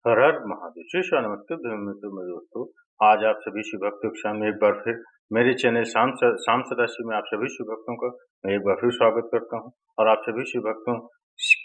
हर हर महादेव। शिष्य नमस्ते मित्रों मेरे दोस्तों। आज आप सभी शिव भक्तों के सामने एक बार फिर मेरे चैनल शाम सदाशिव में आप सभी शिव भक्तों का मैं एक बार फिर स्वागत करता हूं और आप सभी शिव भक्तों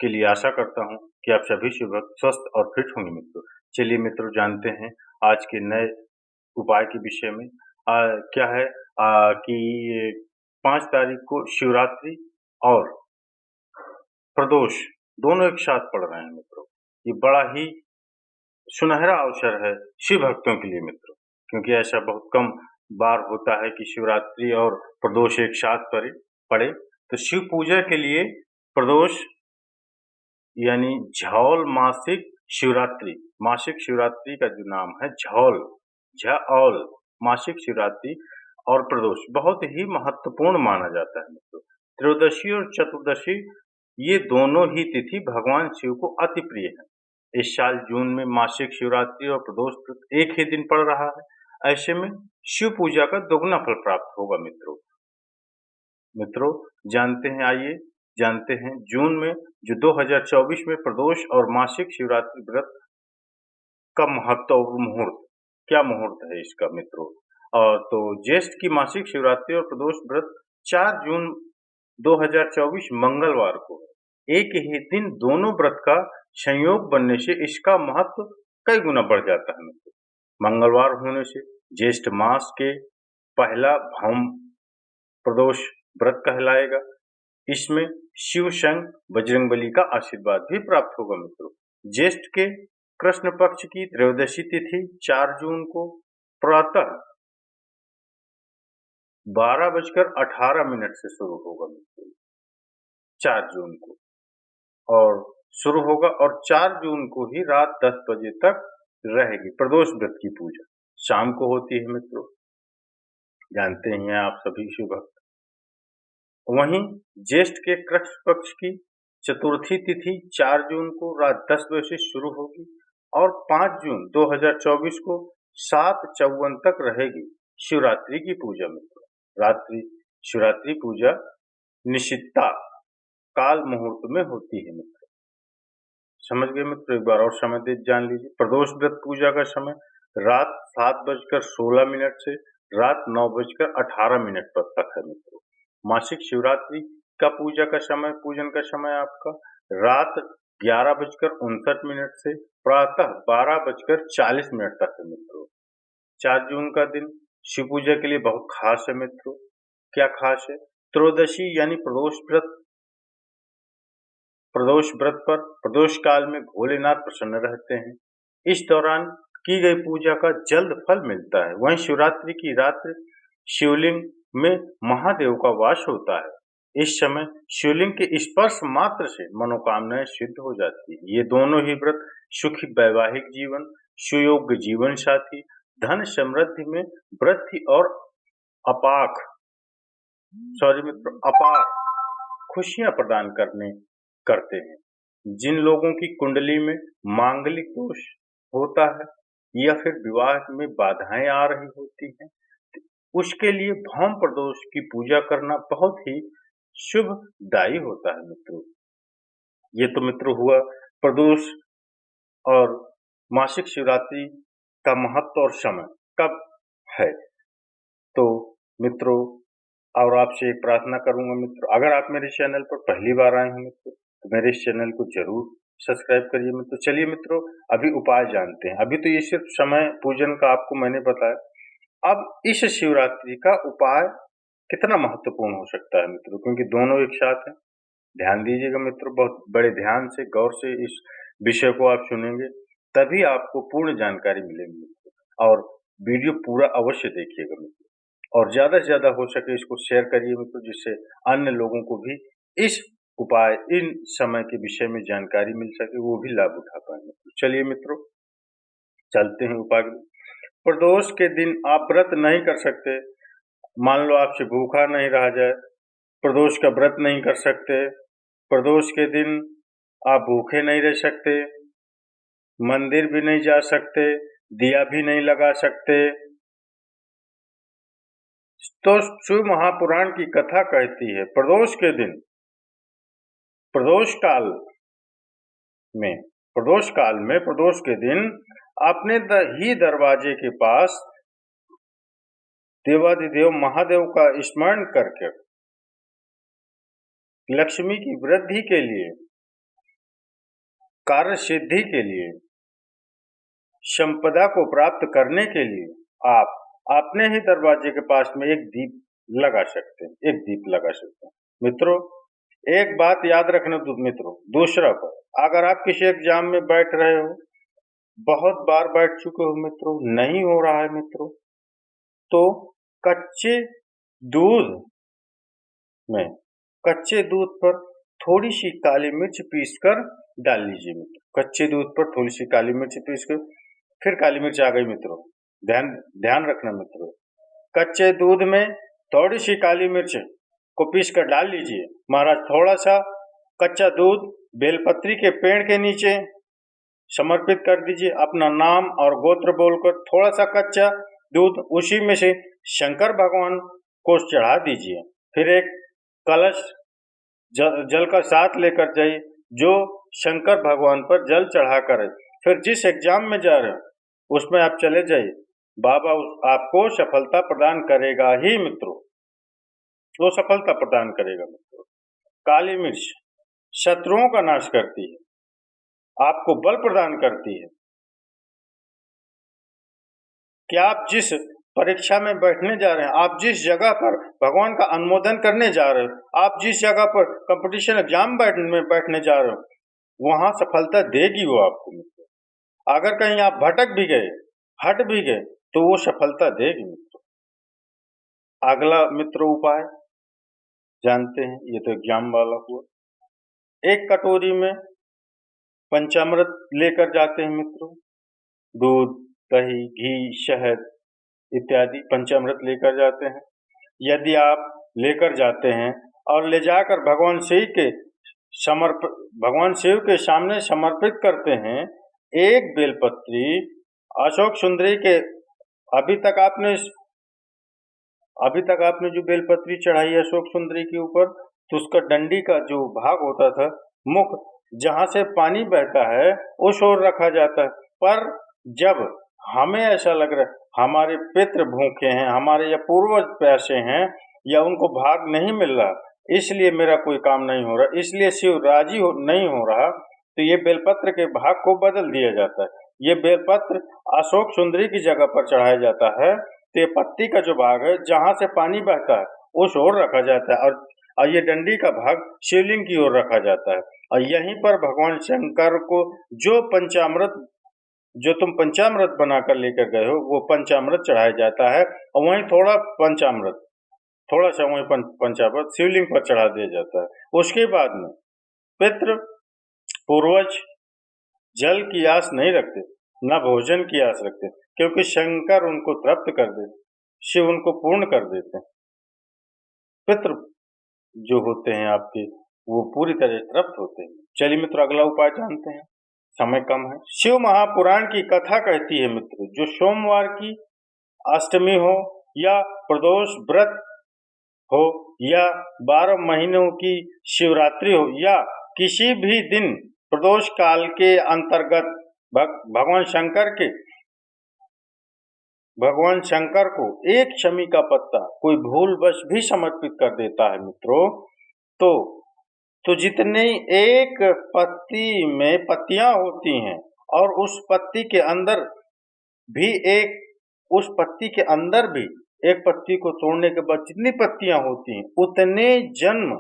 के लिए आशा करता हूं कि आप सभी शिव भक्त स्वस्थ और फिट होंगे मित्रों। चलिए मित्रों जानते हैं आज के नए उपाय के विषय में। क्या है कि 5 तारीख को शिवरात्रि और प्रदोष दोनों एक साथ पड़ रहे हैं मित्रों। ये बड़ा ही सुनहरा अवसर है शिव भक्तों के लिए मित्रों, क्योंकि ऐसा बहुत कम बार होता है कि शिवरात्रि और प्रदोष एक साथ पड़े। तो शिव पूजा के लिए प्रदोष यानी झौल मासिक शिवरात्रि का जो नाम है झौल मासिक शिवरात्रि और प्रदोष बहुत ही महत्वपूर्ण माना जाता है मित्रों। त्रयोदशी और चतुर्दशी ये दोनों ही तिथि भगवान शिव को अति प्रिय है। इस साल जून में मासिक शिवरात्रि और प्रदोष एक ही दिन पड़ रहा है। ऐसे में शिव पूजा का दोगुना फल प्राप्त होगा मित्रों आइए जानते हैं जून में जो 2024 में प्रदोष और मासिक शिवरात्रि व्रत का महत्व और मुहूर्त क्या मुहूर्त है इसका मित्रों। और तो ज्येष्ठ की मासिक शिवरात्रि और प्रदोष व्रत 4 जून 2024 मंगलवार को है। एक ही दिन दोनों व्रत का संयोग बनने से इसका महत्व कई गुना बढ़ जाता है मित्रों। मंगलवार होने से ज्येष्ठ मास के पहला भौम प्रदोष व्रत कहलाएगा। इसमें शिव संग बजरंगबली का आशीर्वाद भी प्राप्त होगा मित्रों। ज्येष्ठ के कृष्ण पक्ष की त्रयोदशी तिथि 4 जून को प्रातः 12:18 से शुरू होगा मित्रों। 4 जून को और शुरू होगा और 4 जून को ही रात 10 बजे तक रहेगी प्रदोष व्रत की पूजा। शाम को होती है मित्रों, जानते हैं आप सभी शिव भक्त। वहीं ज्येष्ठ के कृष्ण पक्ष की चतुर्थी तिथि 4 जून को रात 10 बजे से शुरू होगी और 5 जून 2024 को 7:54 तक रहेगी शिवरात्रि की पूजा मित्रों। शिवरात्रि पूजा निशिता काल मुहूर्त में होती है मित्रों। समझ गए मित्रों, एक बार और समय दे जान लीजिए। प्रदोष व्रत पूजा का समय रात 7:16 से रात 9:18 तक है मित्रों। मासिक शिवरात्रि का पूजन का समय आपका रात 11:59 से प्रातः 12:40 तक है मित्रों। 4 जून का दिन शिव पूजा के लिए बहुत खास है मित्रों। क्या खास है? त्रयोदशी यानी प्रदोष व्रत पर प्रदोष काल में भोलेनाथ प्रसन्न रहते हैं। इस दौरान की गई पूजा का जल्द फल मिलता है। वहीं शिवरात्रि की रात्रि शिवलिंग में महादेव का वास होता है। इस समय शिवलिंग के स्पर्श मात्र से मनोकामनाएं सिद्ध हो जाती है। ये दोनों ही व्रत सुखी वैवाहिक जीवन, सुयोग्य जीवन साथी, धन समृद्धि में वृद्धि और अपार खुशियां प्रदान करते हैं। जिन लोगों की कुंडली में मांगलिक दोष होता है या फिर विवाह में बाधाएं आ रही होती हैं, उसके लिए भौम प्रदोष की पूजा करना बहुत ही शुभदायी होता है मित्रों। ये तो मित्रों हुआ प्रदोष और मासिक शिवरात्रि का महत्व और समय कब है। तो मित्रों और आपसे एक प्रार्थना करूंगा मित्रों, अगर आप मेरे चैनल पर पहली बार आए हैं मित्रों तो मेरे इस चैनल को जरूर सब्सक्राइब करिए मित्रों। चलिए मित्रों अभी उपाय जानते हैं। अभी तो ये सिर्फ समय पूजन का आपको मैंने बताया, अब इस शिवरात्रि का उपाय कितना महत्वपूर्ण हो सकता है मित्रों, क्योंकि दोनों एक साथ हैं। ध्यान दीजिएगा मित्रों, बहुत बड़े ध्यान से गौर से इस विषय को आप सुनेंगे तभी आपको पूर्ण जानकारी मिलेगी मित्रों। और वीडियो पूरा अवश्य देखिएगा मित्रों और ज्यादा से ज्यादा हो सके इसको शेयर करिए मित्रों, जिससे अन्य लोगों को भी इस उपाय इन समय के विषय में जानकारी मिल सके, वो भी लाभ उठा पाए मित्रों। चलिए मित्रों चलते हैं उपाय। प्रदोष के दिन आप व्रत नहीं कर सकते, मान लो आपसे भूखा नहीं रहा जाए, प्रदोष का व्रत नहीं कर सकते, प्रदोष के दिन आप भूखे नहीं रह सकते, मंदिर भी नहीं जा सकते, दिया भी नहीं लगा सकते, तो शिव महापुराण की कथा कहती है प्रदोष के दिन प्रदोष काल में प्रदोष काल में, प्रदोष के दिन अपने ही दरवाजे के पास देवाधिदेव महादेव का स्मरण करके लक्ष्मी की वृद्धि के लिए, कार्य सिद्धि के लिए, संपदा को प्राप्त करने के लिए आप अपने ही दरवाजे के पास में एक दीप लगा सकते हैं, एक दीप लगा सकते हैं। मित्रों, एक बात याद रखना मित्रों, दूसरा पर अगर आप किसी एग्जाम में बैठ रहे हो, बहुत बार बैठ चुके हो मित्रों, नहीं हो रहा है मित्रों, तो कच्चे दूध पर थोड़ी सी काली मिर्च पीसकर डाल लीजिए मित्रों। कच्चे दूध पर थोड़ी सी काली मिर्च पीसकर, फिर काली मिर्च आ गई मित्रों, ध्यान रखना मित्रों, कच्चे दूध में थोड़ी सी काली मिर्च को पीस कर डाल लीजिए। महाराज, थोड़ा सा कच्चा दूध बेलपत्री के पेड़ के नीचे समर्पित कर दीजिए, अपना नाम और गोत्र बोलकर थोड़ा सा कच्चा दूध उसी में से शंकर भगवान को चढ़ा दीजिए। फिर एक कलश जल का साथ लेकर जाइए, जो शंकर भगवान पर जल चढ़ा कर फिर जिस एग्जाम में जा रहे हो उसमें आप चले जाइए, बाबा आपको सफलता प्रदान करेगा ही मित्रों, वो सफलता प्रदान करेगा मित्रों। काली मिर्च शत्रुओं का नाश करती है, आपको बल प्रदान करती है। क्या आप जिस परीक्षा में बैठने जा रहे हैं, आप जिस जगह पर भगवान का अनुमोदन करने जा रहे हो, आप जिस जगह पर कंपटीशन एग्जाम में बैठने जा रहे हो, वहां सफलता देगी वो आपको मित्रों। अगर कहीं आप भटक भी गए, हट भी गए, तो वो सफलता देगी मित्रों। अगला मित्रों उपाय जानते हैं, ये तो एग्जाम वाला हुआ। एक कटोरी में पंचामृत लेकर जाते हैं मित्रों, दूध, दही, घी, शहद इत्यादि पंचामृत लेकर जाते हैं। यदि आप लेकर जाते हैं और ले जाकर भगवान शिव के सामने समर्पित करते हैं, एक बेलपत्री अशोक सुंदरी के अभी तक आपने जो बेलपत्री चढ़ाई है अशोक सुंदरी के ऊपर, तो उसका डंडी का जो भाग होता था, मुख जहां से पानी बहता है उस ओर रखा जाता है। पर जब हमें ऐसा लग रहा है हमारे पितृ भूखे हैं, हमारे या पूर्वज प्यासे हैं, या उनको भाग नहीं मिल रहा, इसलिए मेरा कोई काम नहीं हो रहा, इसलिए शिव राजी नहीं हो रहा, तो ये बेलपत्र के भाग को बदल दिया जाता है। ये बेलपत्र अशोक सुंदरी की जगह पर चढ़ाया जाता है, तो ये पत्ती का जो भाग है जहां से पानी बहता है उस ओर रखा जाता है, और ये डंडी का भाग शिवलिंग की ओर रखा जाता है। और यहीं पर भगवान शंकर को जो तुम पंचामृत बनाकर लेकर गए हो, वो पंचामृत चढ़ाया जाता है, और वहीं थोड़ा सा वहीं पंचामृत शिवलिंग पर चढ़ा दिया जाता है। उसके बाद में पितृ पूर्वज जल की आस नहीं रखते, न भोजन की आस रखते, क्योंकि शंकर उनको तृप्त कर देते, शिव उनको पूर्ण कर देते हैं। पितृ जो होते हैं आपके, वो पूरी तरह तृप्त होते हैं। चलिए मित्रों, अगला उपाय जानते हैं, समय कम है। शिव महापुराण की कथा कहती है मित्रों, जो सोमवार की अष्टमी हो या प्रदोष व्रत हो या 12 महीनों की शिवरात्रि हो या किसी भी दिन प्रदोष काल के अंतर्गत भगवान शंकर को एक शमी का पत्ता कोई भूलवश भी समर्पित कर देता है मित्रों, तो जितने एक पत्ती में पत्तियां होती हैं, और उस पत्ती के अंदर भी एक पत्ती को तोड़ने के बाद जितनी पत्तियां होती हैं, उतने जन्म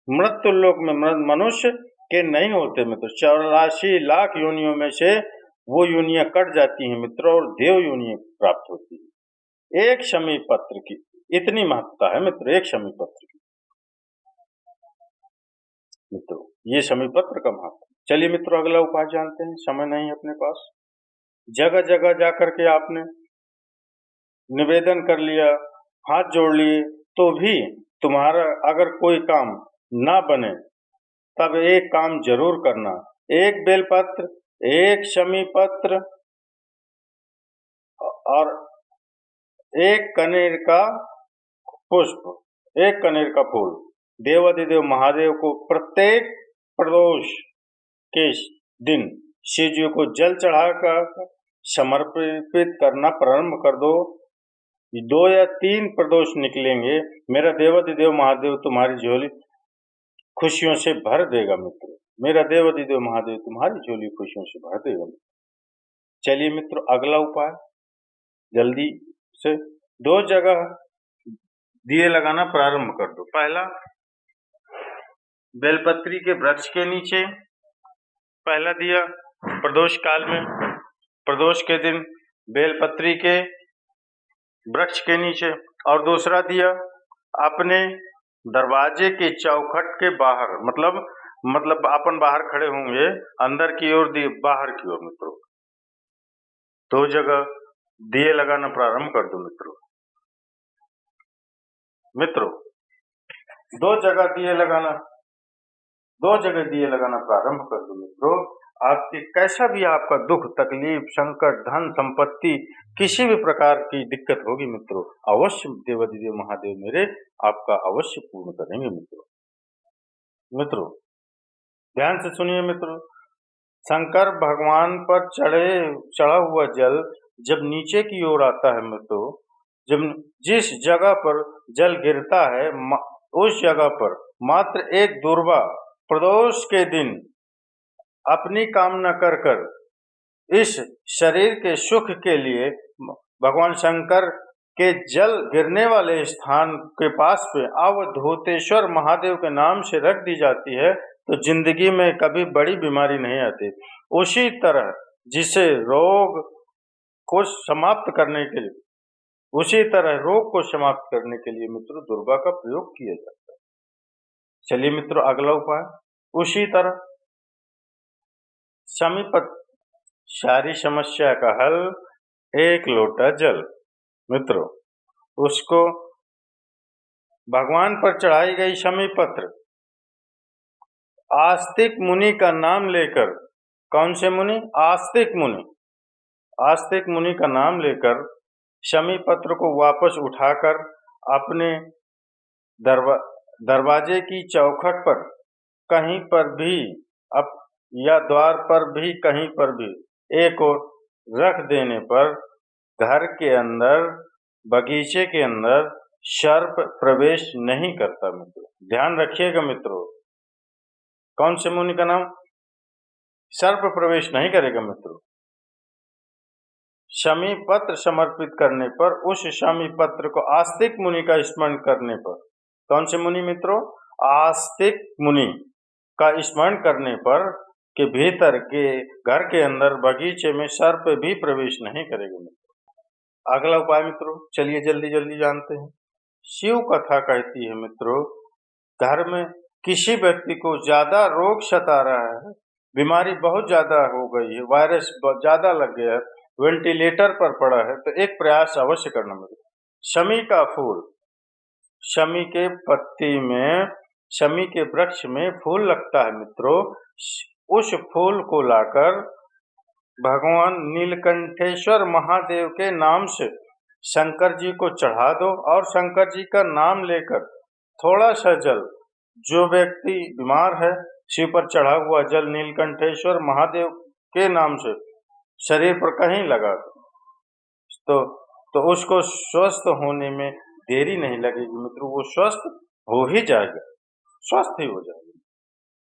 मृत्यु लोक में मनुष्य के नहीं होते मित्र। 84 लाख योनियों में से वो योनियां कट जाती हैं मित्रों, और देव योनियां प्राप्त होती है। एक शमी पत्र की इतनी महत्ता है मित्र, एक शमी पत्र की मित्रों, ये शमी पत्र का महत्व। चलिए मित्रों, अगला उपाय जानते हैं, समय नहीं है अपने पास। जगह जगह जाकर के आपने निवेदन कर लिया, हाथ जोड़ लिए, तो भी तुम्हारा अगर कोई काम ना बने, तब एक काम जरूर करना, एक बेलपत्र, एक शमी पत्र और एक कनेर का पुष्प, एक कनेर का फूल देवाधिदेव महादेव को प्रत्येक प्रदोष के दिन शिव जी को जल चढ़ाकर समर्पित करना प्रारंभ कर दो। 2 या 3 प्रदोष निकलेंगे, मेरा देवाधिदेव महादेव तुम्हारी झोली खुशियों से भर देगा मित्रों। मेरा देवाधिदेव महादेव तुम्हारी झोली खुशियों से भर देगा। चलिए मित्रों, अगला उपाय जल्दी से 2 जगह दिए लगाना प्रारंभ कर दो। पहला, बेलपत्री के वृक्ष के नीचे पहला दिया प्रदोष काल में, प्रदोष के दिन बेलपत्री के वृक्ष के नीचे, और दूसरा दिया अपने दरवाजे के चौखट के बाहर, मतलब अपन बाहर खड़े होंगे, अंदर की ओर दिए, बाहर की ओर मित्रों। 2 जगह दिए लगाना प्रारंभ कर दो मित्रों। 2 जगह दिए लगाना प्रारंभ कर दो मित्रों। आपके कैसा भी आपका दुख, तकलीफ, संकट, धन संपत्ति, किसी भी प्रकार की दिक्कत होगी मित्रों, अवश्य देवाधिदेव महादेव मेरे आपका अवश्य पूर्ण करेंगे मित्रों। ध्यान से सुनिए मित्रों, शंकर भगवान पर चढ़ा हुआ जल जब नीचे की ओर आता है मित्रों, जब जिस जगह पर जल गिरता है उस जगह पर मात्र एक दुर्वा प्रदोष के दिन अपनी कामना कर इस शरीर के सुख के लिए भगवान शंकर के जल गिरने वाले स्थान के पास पे अवधूतेश्वर महादेव के नाम से रख दी जाती है, तो जिंदगी में कभी बड़ी बीमारी नहीं आती। उसी तरह जिसे रोग को समाप्त करने के लिए, मित्रों दुर्वा का प्रयोग किया जाता है। चलिए मित्रों, अगला उपाय उसी तरह शमीपत्र, सारी समस्या का हल 1 लोटा जल मित्रों। उसको भगवान पर चढ़ाई गई शमीपत्र आस्तिक मुनि का नाम लेकर, कौन से मुनि? आस्तिक मुनि का नाम लेकर शमीपत्र को वापस उठाकर अपने दरवाजे की चौखट पर कहीं पर भी या द्वार पर भी कहीं पर भी एक ओर रख देने पर घर के अंदर, बगीचे के अंदर सर्प प्रवेश नहीं करता मित्रों। ध्यान रखिएगा मित्रों, कौन से मुनि का नाम? सर्प प्रवेश नहीं करेगा मित्रों। शमी पत्र समर्पित करने पर, उस शमी पत्र को आस्तिक मुनि का स्मरण करने पर, कौन से मुनि मित्रों? आस्तिक मुनि का स्मरण करने पर के भीतर के घर के अंदर, बगीचे में सर्प भी प्रवेश नहीं करेगा मित्रों। अगला उपाय मित्रों, चलिए जल्दी जानते हैं। शिव कथा कहती है मित्रों, घर में किसी व्यक्ति को ज्यादा रोग सता रहा है, बीमारी बहुत ज्यादा हो गई है, वायरस ज्यादा लग गया है, वेंटिलेटर पर पड़ा है, तो एक प्रयास अवश्य करना मित्रों। शमी का फूल, शमी के पत्ती में, शमी के वृक्ष में फूल लगता है मित्रों। उस फूल को लाकर भगवान नीलकंठेश्वर महादेव के नाम से शंकर जी को चढ़ा दो, और शंकर जी का नाम लेकर थोड़ा सा जल, जो व्यक्ति बीमार है, शिव पर चढ़ा हुआ जल नीलकंठेश्वर महादेव के नाम से शरीर पर कहीं लगा दो, तो उसको स्वस्थ होने में देरी नहीं लगेगी मित्रों, वो स्वस्थ हो ही जाएगा, स्वस्थ ही हो जाएगा।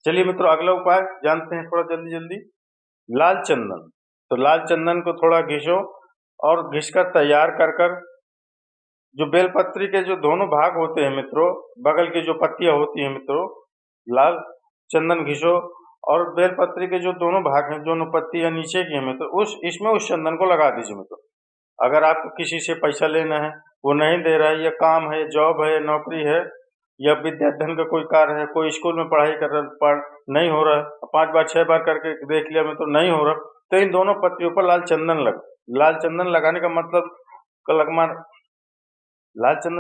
चलिए मित्रों, अगला उपाय जानते हैं थोड़ा जल्दी। लाल चंदन, तो लाल चंदन को थोड़ा घिसो, और घिसकर तैयार कर जो बेलपत्री के जो दोनों भाग होते हैं मित्रों, बगल की जो पत्तियां होती हैं मित्रों, लाल चंदन घिसो, और बेलपत्री के जो दोनों भाग हैं, दोनों पत्तियां नीचे की हैं मित्रों, इसमें उस चंदन को लगा दीजिए मित्रों। अगर आपको किसी से पैसा लेना है, वो नहीं दे रहा है, या काम है, जॉब है, नौकरी है, या विद्याधन का कोई कार्य है, कोई स्कूल में पढ़ाई कर रहा नहीं हो रहा है, 5 बार 6 बार करके देख लिया मित्रों, नहीं हो रहा, तो इन दोनों पत्तियों पर लाल चंदन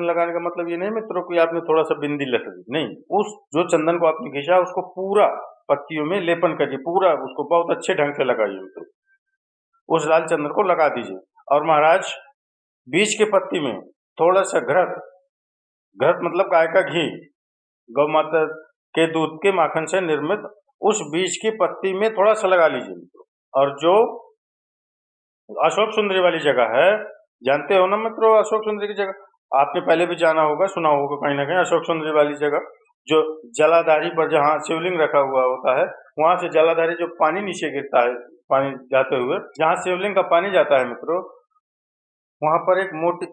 लगाने का मतलब ये नहीं मित्रों कि आपने थोड़ा सा बिंदी लगा दी, नहीं, उस जो चंदन को आपने घिसा उसको पूरा पत्तियों में लेपन करिए, पूरा उसको बहुत अच्छे ढंग से लगाइए मित्रों। उस लाल चंदन को लगा दीजिए, और महाराज बीच के पत्ती में थोड़ा सा घृत मतलब गाय का घी, गौ माता के दूध के माखन से निर्मित उस बीज की पत्ती में थोड़ा सा लगा लीजिए मित्रों। और जो अशोक सुंदरी वाली जगह है, जानते हो ना मित्रों अशोक सुंदरी की जगह, आपने पहले भी जाना होगा, सुना होगा कहीं ना कहीं अशोक सुंदरी वाली जगह, जो जलाधारी पर जहाँ शिवलिंग रखा हुआ होता है, वहां से जलाधारी जो पानी नीचे गिरता है, पानी जाते हुए जहाँ शिवलिंग का पानी जाता है मित्रों, वहां पर एक मोटी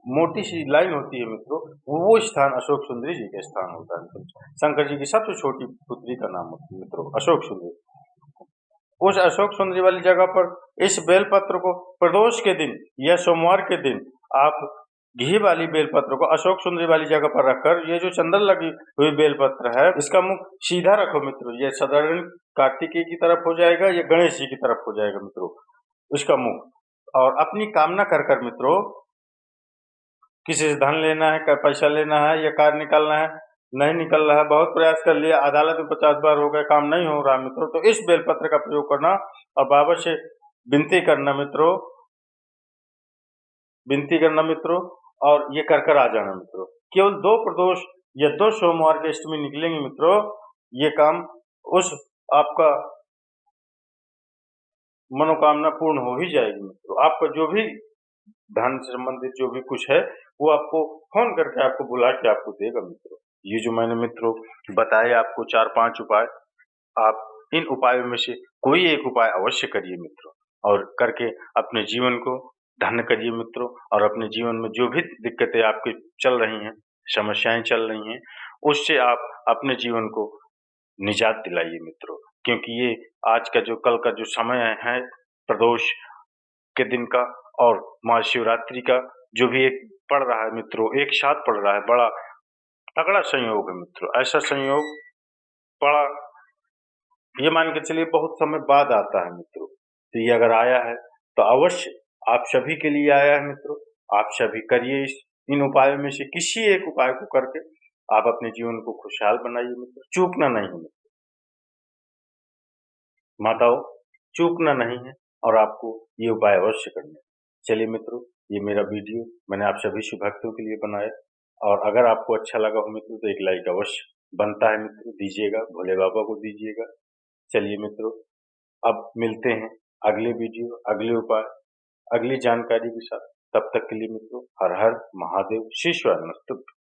मोटी सी लाइन होती है मित्रों, वो स्थान अशोक सुंदरी जी का स्थान होता है मित्रों। शंकर जी की सबसे छोटी पुत्री का नाम होता है मित्रों अशोक सुंदरी। उस अशोक सुंदरी वाली जगह पर इस बेलपत्र को प्रदोष के दिन या सोमवार के दिन आप घी वाली बेलपत्र को अशोक सुंदरी वाली जगह पर रखकर, ये जो चंदन लगी हुई बेलपत्र है, इसका मुख सीधा रखो मित्रों। ये साधारण कार्तिकेय की तरफ हो जाएगा या गणेश जी की तरफ हो जाएगा मित्रों उसका मुख। और अपनी कामना कर कर मित्रों, किसी से धन लेना है, पैसा लेना है या कार निकालना है, नहीं निकल रहा है, बहुत प्रयास कर लिया, अदालत में 50 बार हो गए, काम नहीं हो रहा मित्रों, तो इस बेलपत्र का प्रयोग करना और बाबा से विनती करना मित्रों, और ये कर आ जाना मित्रों। केवल 2 प्रदोष या 2 सोमवार के अष्टमी निकलेंगे मित्रों, ये काम उस आपका मनोकामना पूर्ण हो ही जाएगी मित्रों। आपका जो भी धन से संबंधित जो भी कुछ है, वो आपको फोन करके आपको बुला के आपको देगा मित्रों। ये जो मैंने मित्रों बताए आपको 4-5 उपाय, आप इन उपायों में से कोई एक उपाय अवश्य करिए मित्रों, और करके अपने जीवन को धन्य करिए मित्रों। और अपने जीवन में जो भी दिक्कतें आपकी चल रही हैं, समस्याएं चल रही हैं, उससे आप अपने जीवन को निजात दिलाइए मित्रों। क्योंकि ये आज का जो कल का जो समय है प्रदोष के दिन का और महाशिवरात्रि का जो भी एक पड़ रहा है मित्रों, एक साथ पड़ रहा है, बड़ा तगड़ा संयोग है मित्रों। ऐसा संयोग पड़ा, ये मान के चलिए बहुत समय बाद आता है मित्रों। तो ये अगर आया है तो अवश्य आप सभी के लिए आया है मित्रों। आप सभी करिए इन उपायों में से किसी एक उपाय को करके आप अपने जीवन को खुशहाल बनाइए मित्रों। चूकना नहीं है मित्रों, माताओं चूकना नहीं है, और आपको ये उपाय अवश्य करने हैं। चलिए मित्रों, ये मेरा वीडियो मैंने आप सभी शुभ भक्तों के लिए बनाया, और अगर आपको अच्छा लगा हो मित्रों तो एक लाइक अवश्य बनता है मित्रों, दीजिएगा, भोले बाबा को दीजिएगा। चलिए मित्रों, अब मिलते हैं अगले वीडियो, अगले उपाय, अगली जानकारी के साथ। तब तक के लिए मित्रों, हर हर महादेव, शीश नमस्तुभ्यं।